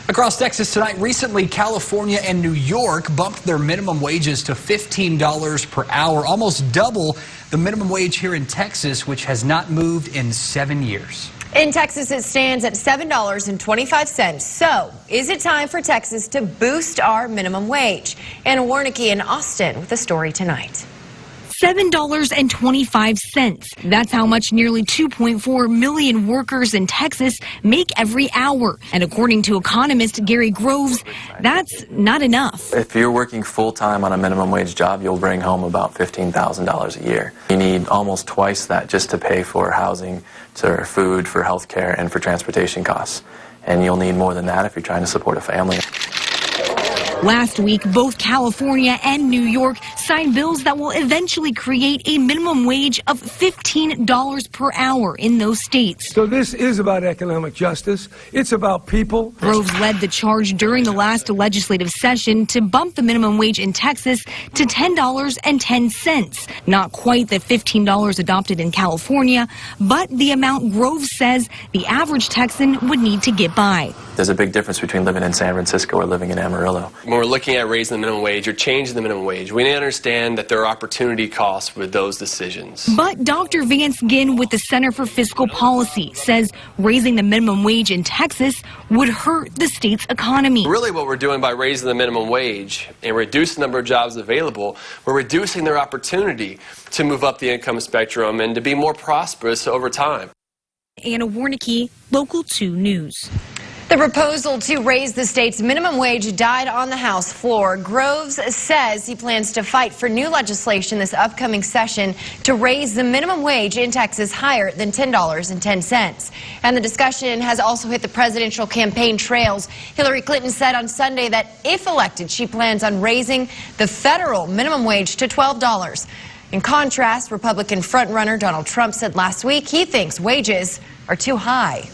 Across Texas tonight, recently California and New York bumped their minimum wages to $15 per hour, almost double the minimum wage here in Texas, which has not moved in 7 years. In Texas, it stands at $7.25. So, is it time for Texas to boost our minimum wage? Anna Warnicki in Austin with the story tonight. $7.25. That's how much nearly 2.4 million workers in Texas make every hour. And according to economist Gary Groves, that's not enough. If you're working full-time on a minimum wage job, you'll bring home about $15,000 a year. You need almost twice that just to pay for housing, for food, for health care, and for transportation costs. And you'll need more than that if you're trying to support a family. Last week, both California and New York signed bills that will eventually create a minimum wage of $15 per hour in those states. So this is about economic justice. It's about people. Groves led the charge during the last legislative session to bump the minimum wage in Texas to $10.10. Not quite the $15 adopted in California, but the amount Groves says the average Texan would need to get by. There's a big difference between living in San Francisco or living in Amarillo. When we're looking at raising the minimum wage or changing the minimum wage, we need to understand that there are opportunity costs with those decisions. But Dr. Vance Ginn with the Center for Fiscal Policy says raising the minimum wage in Texas would hurt the state's economy. Really what we're doing by raising the minimum wage and reducing the number of jobs available, we're reducing their opportunity to move up the income spectrum and to be more prosperous over time. Anna Warnicki, Local 2 News. The proposal to raise the state's minimum wage died on the House floor. Groves says he plans to fight for new legislation this upcoming session to raise the minimum wage in Texas higher than $10.10. And the discussion has also hit the presidential campaign trails. Hillary Clinton said on Sunday that if elected, she plans on raising the federal minimum wage to $12. In contrast, Republican frontrunner Donald Trump said last week he thinks wages are too high.